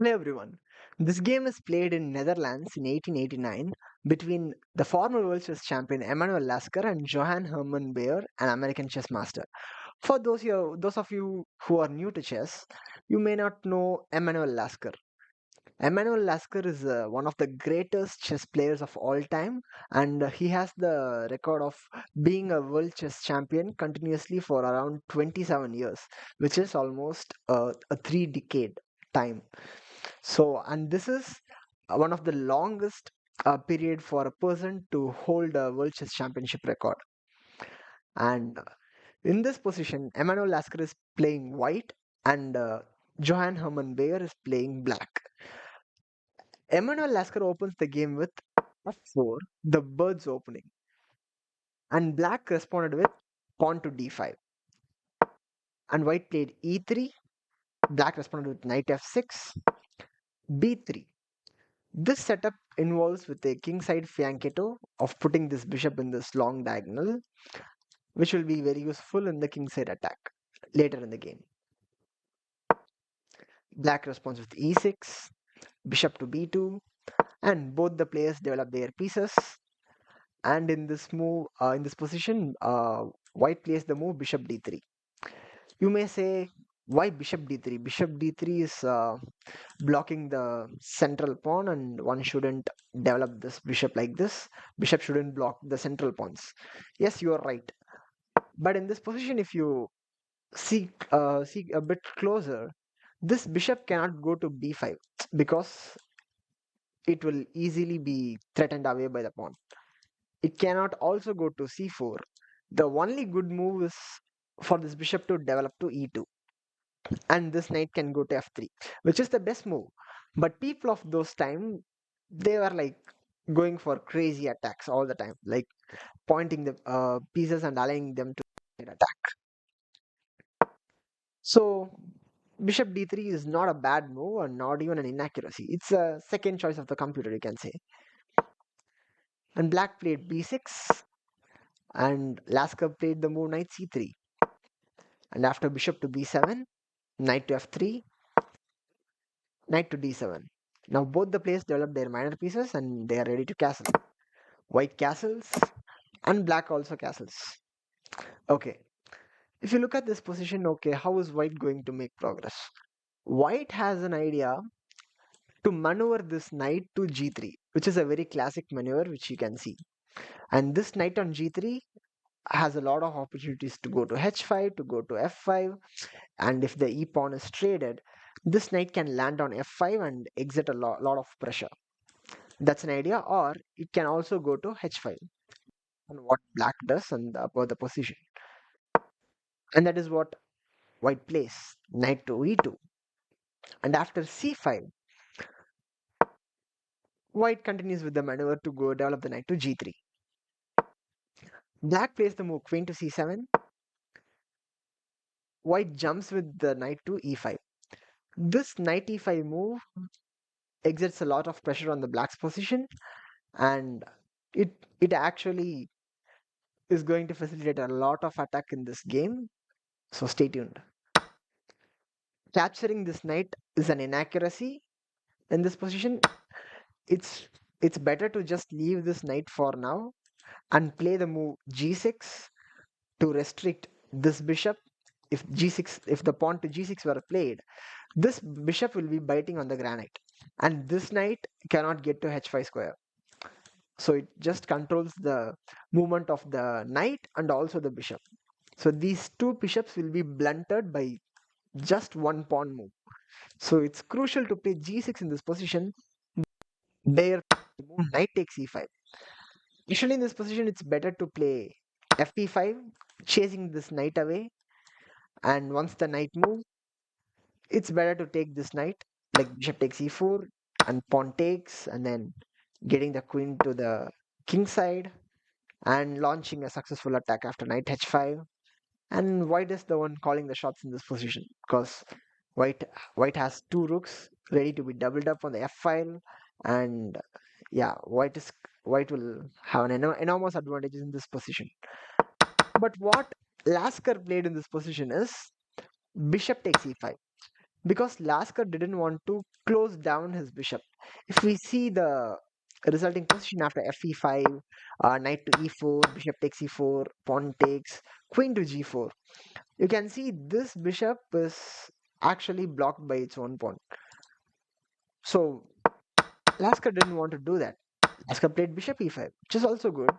Hello everyone. This game is played in Netherlands in 1889 between the former world chess champion Emanuel Lasker and Johann Hermann Bayer, an American chess master. For those of you who are new to chess, you may not know Emanuel Lasker. Emanuel Lasker is one of the greatest chess players of all time, and he has the record of being a world chess champion continuously for around 27 years, which is almost a 3 decade time. So, and this is one of the longest period for a person to hold a world chess championship record. And in this position, Emmanuel Lasker is playing white, and Johann Hermann Bayer is playing black. Emmanuel Lasker opens the game with f4, the bird's opening, and black responded with pawn to d5. And white played e3, black responded with knight f6, b3. This setup involves with a kingside fianchetto of putting this bishop in this long diagonal, which will be very useful in the kingside attack later in the game. Black responds with e6, bishop to b2, and both the players develop their pieces. And in this move, in this position, white plays the move bishop d3. You may say, why bishop d3? Bishop d3 is blocking the central pawn, and one shouldn't develop this bishop like this. Bishop shouldn't block the central pawns. Yes, you are right. But in this position, if you see a bit closer, this bishop cannot go to b5 because it will easily be threatened away by the pawn. It cannot also go to c4. The only good move is for this bishop to develop to e2, and this knight can go to f3, which is the best move. But people of those time, they were like going for crazy attacks all the time, like pointing the pieces and allowing them to attack. So bishop d3 is not a bad move and not even an inaccuracy. It's a second choice of the computer, you can say. And black played b6, and Lasker played the move knight c3. And after bishop to b7, knight to f3, knight to d7. Now both the players develop their minor pieces and they are ready to castle. White castles and black also castles. Okay, if you look at this position, okay, how is white going to make progress? White has an idea to maneuver this knight to g3, which is a very classic maneuver which you can see. And this knight on g3 has a lot of opportunities to go to h5, to go to f5, and if the e pawn is traded, this knight can land on f5 and exert a lot of pressure. That's an idea, or it can also go to h5, and what black does and about the position. And that is what white plays, knight to e2. And after c5, white continues with the maneuver to go develop the knight to g3. Black plays the move queen to c7. White jumps with the knight to e5. This knight e5 move exerts a lot of pressure on the black's position, and it actually is going to facilitate a lot of attack in this game. So stay tuned. Capturing this knight is an inaccuracy in this position. It's better to just leave this knight for now and play the move g6 to restrict this bishop. If the pawn to g6 were played, this bishop will be biting on the granite, and this knight cannot get to h5 square. So it just controls the movement of the knight and also the bishop. So these two bishops will be blunted by just one pawn move. So it's crucial to play g6 in this position. There, move knight takes e5. Usually in this position, it's better to play fp5, chasing this knight away. And once the knight moves, it's better to take this knight, like bishop takes e4, and pawn takes, and then getting the queen to the king side and launching a successful attack after knight h5. And white is the one calling the shots in this position because white white has two rooks ready to be doubled up on the f file, and yeah, white will have an enormous advantage in this position. But what Lasker played in this position is bishop takes e5. because Lasker didn't want to close down his bishop. If we see the resulting position after fe5, knight to e4, bishop takes e4, pawn takes, queen to g4, you can see this bishop is actually blocked by its own pawn. So Lasker didn't want to do that. Lasker played bishop e5, which is also good,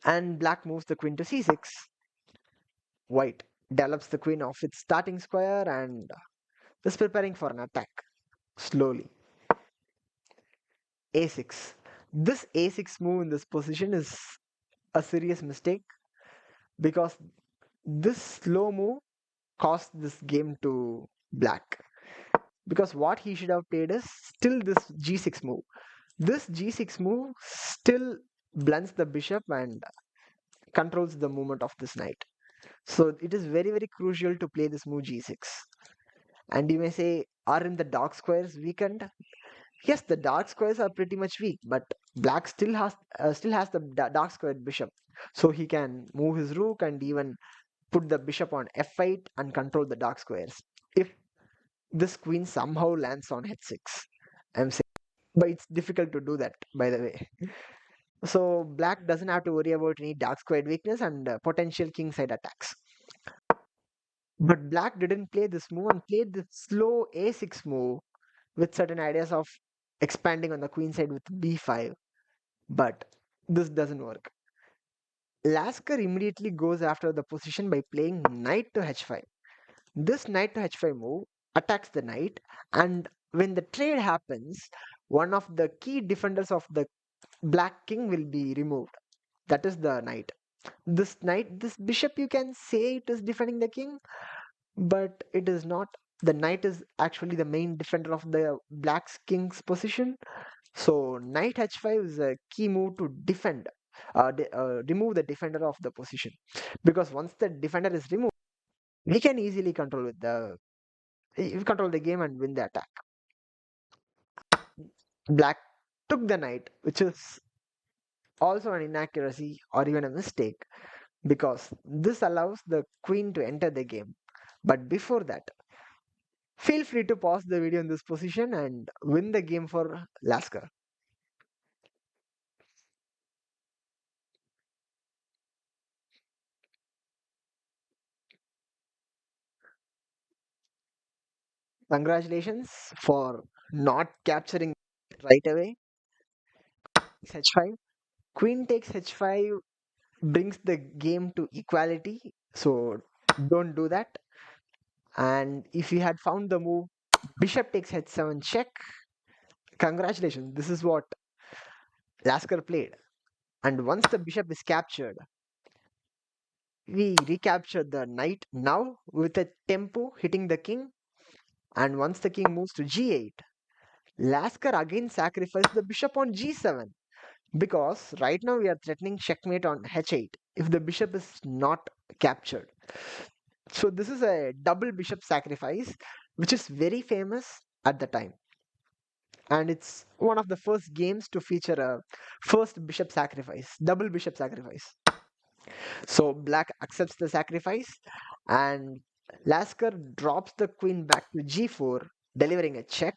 and black moves the queen to c6. White develops the queen off its starting square and is preparing for an attack slowly. a6. This a6 move in this position is a serious mistake because this slow move cost this game to black. Because what he should have played is still this g6 move. This g6 move still blunts the bishop and controls the movement of this knight. So it is very, very crucial to play this move g6. And you may say, are in the dark squares weakened? Yes, the dark squares are pretty much weak, but black still has the dark squared bishop, so he can move his rook and even put the bishop on f8 and control the dark squares. If this queen somehow lands on h6, I'm saying, but it's difficult to do that, by the way. So black doesn't have to worry about any dark squared weakness and potential kingside attacks. But black didn't play this move and played this slow a6 move with certain ideas of expanding on the queen side with b5. But this doesn't work. Lasker immediately goes after the position by playing knight to h5. This knight to h5 move attacks the knight, and when the trade happens, one of the key defenders of the black king will be removed. That is the knight. This bishop, you can say it is defending the king, but it is not. The knight is actually the main defender of the black's king's position. So knight h5 is a key move to remove the defender of the position. Because once the defender is removed, we can easily control the game and win the attack. Black took the knight, which is also an inaccuracy or even a mistake, because this allows the queen to enter the game. But before that, feel free to pause the video in this position and win the game for Lasker. Congratulations for not capturing right away. h5. Queen takes h5 brings the game to equality. So don't do that. And if you had found the move, bishop takes h7 check. Congratulations. This is what Lasker played. And once the bishop is captured, we recapture the knight now with a tempo hitting the king. And once the king moves to g8, Lasker again sacrificed the bishop on g7, because right now we are threatening checkmate on h8 if the bishop is not captured. So this is a double bishop sacrifice, which is very famous at the time. And it's one of the first games to feature a first bishop sacrifice, double bishop sacrifice. So black accepts the sacrifice, and Lasker drops the queen back to g4, delivering a check,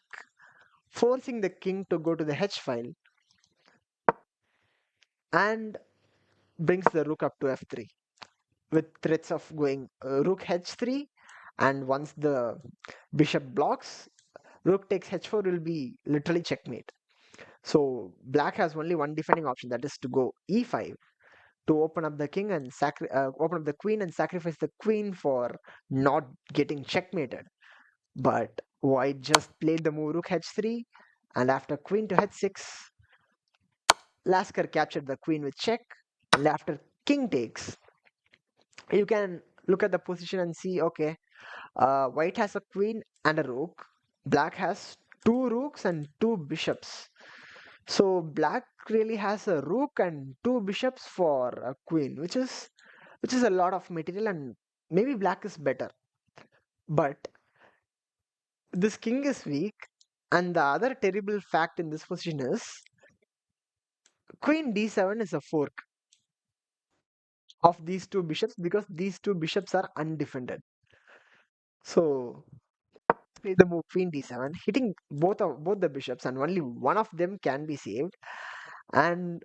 forcing the king to go to the h file, and brings the rook up to f3 with threats of going rook h3. And once the bishop blocks, rook takes h4 will be literally checkmate. So black has only one defending option, that is to go e5 to open up the king and open up the queen and sacrifice the queen for not getting checkmated. But white just played the move rook h3, and after queen to h6, Lasker captured the queen with check. And after king takes, you can look at the position and see, okay, white has a queen and a rook. Black has two rooks and two bishops. So black really has a rook and two bishops for a queen, which is a lot of material, and maybe black is better. But this king is weak, and the other terrible fact in this position is queen d7 is a fork of these two bishops, because these two bishops are undefended. So Play the move queen d7, hitting both the bishops, and only one of them can be saved. And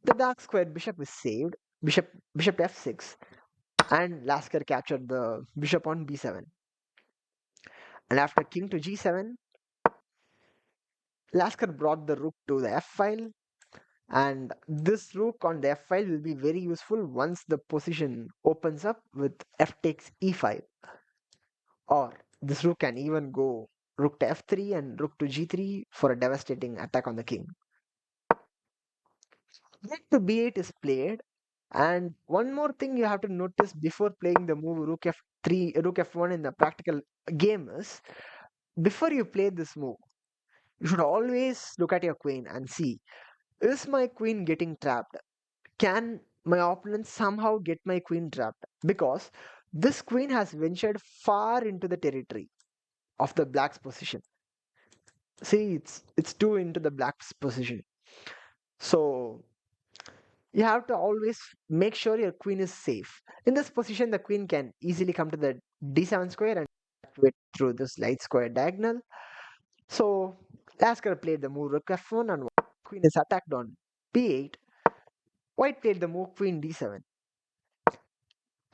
the dark squared bishop is saved. Bishop f6, and Lasker captured the bishop on b7. And after king to g7, Lasker brought the rook to the f file, and this rook on the f file will be very useful once the position opens up with f takes e5. Or this rook can even go rook to f3 and rook to g3 for a devastating attack on the king. Rook to b8 is played, and one more thing you have to notice before playing the move rook f3, rook f1 in the practical game is, before you play this move, you should always look at your queen and see, is my queen getting trapped? Can my opponent somehow get my queen trapped? Because this queen has ventured far into the territory of the black's position. See, it's too into the black's position. So you have to always make sure your queen is safe. In this position, the queen can easily come to the d7 square and activate through this light square diagonal. So Lasker played the move rook f1, and queen is attacked on b8. White played the move queen d7,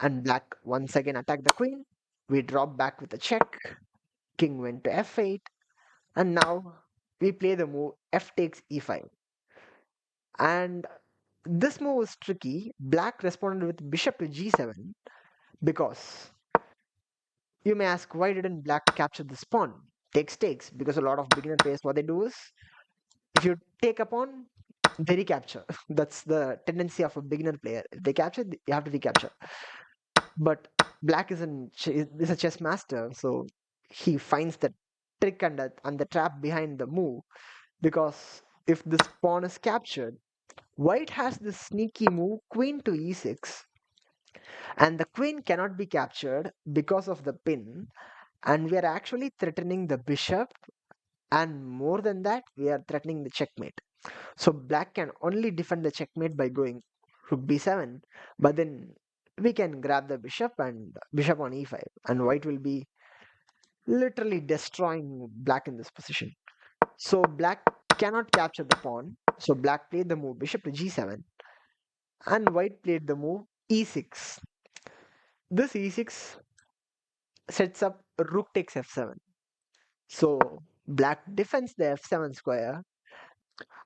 and black once again attacked the queen. We drop back with a check. King went to f8, and now we play the move f takes e5. And this move was tricky. Black responded with bishop to g7 because you may ask, why didn't black capture this pawn? Takes, because a lot of beginner players, what they do is, if you take a pawn, they recapture. That's the tendency of a beginner player. If they capture, you have to recapture. But black is a chess master, so he finds the trick and the trap behind the move, because if this pawn is captured, white has this sneaky move queen to e6, and the queen cannot be captured because of the pin, and we are actually threatening the bishop, and more than that, we are threatening the checkmate. So black can only defend the checkmate by going rook b7, but then we can grab the bishop and bishop on e5, and white will be literally destroying black in this position. So black cannot capture the pawn. So black played the move bishop to g7, and white played the move e6. This e6 sets up rook takes f7. So black defends the f7 square,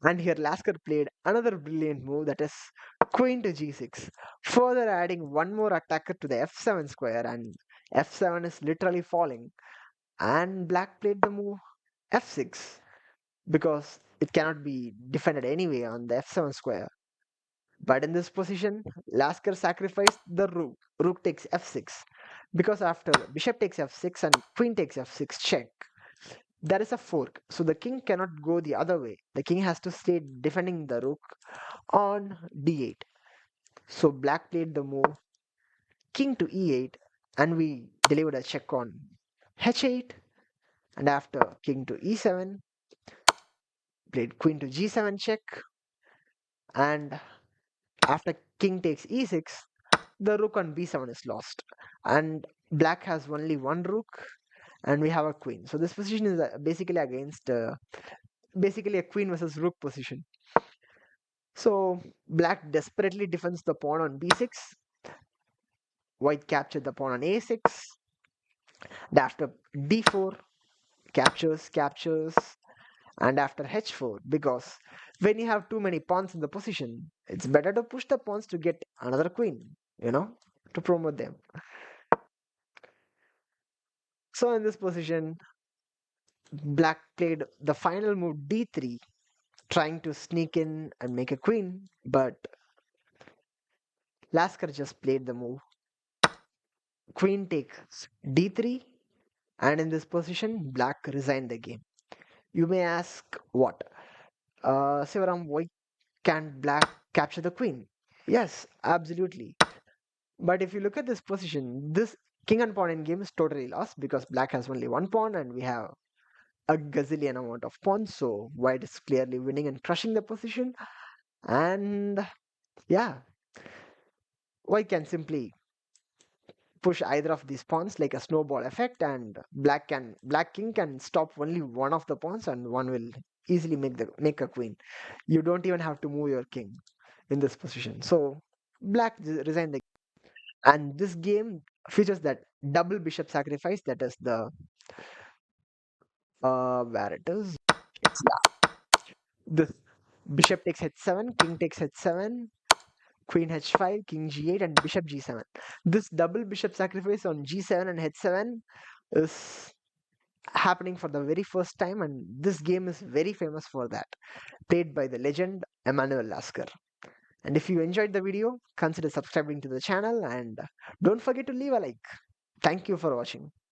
and here Lasker played another brilliant move, that is queen to g6, further adding one more attacker to the f7 square, and f7 is literally falling. And black played the move f6 because it cannot be defended anyway on the f7 square. But in this position, Lasker sacrificed the rook. Rook takes f6 because after bishop takes f6 and queen takes f6 check, there is a fork. So the king cannot go the other way. The king has to stay defending the rook on d8. So black played the move king to e8, and we delivered a check on h8. And after king to e7, played queen to g7 check, and after king takes e6, the rook on b7 is lost, and black has only one rook, and we have a queen. So this position is basically against basically a queen versus rook position. So black desperately defends the pawn on b6. White captured the pawn on a6. And after d4, captures, and after h4, because when you have too many pawns in the position, it's better to push the pawns to get another queen, you know, to promote them. So in this position, black played the final move d3, trying to sneak in and make a queen, but Lasker just played the move queen takes d3, and in this position, black resigned the game. You may ask, what? Sivaram, why can't black capture the queen? Yes, absolutely. But if you look at this position, this king and pawn in game is totally lost because black has only one pawn and we have a gazillion amount of pawns. So white is clearly winning and crushing the position. And yeah, white can simply push either of these pawns like a snowball effect, and black king can stop only one of the pawns, and one will easily make a queen. You don't even have to move your king in this position. So black resigned the. And this game features that double bishop sacrifice, that is the where it is. It's, yeah, this bishop takes h7, king takes h7, queen h5, king g8, and bishop g7. This double bishop sacrifice on g7 and h7 is happening for the very first time, and this game is very famous for that, played by the legend Emanuel Lasker. And if you enjoyed the video, consider subscribing to the channel, and don't forget to leave a like. Thank you for watching.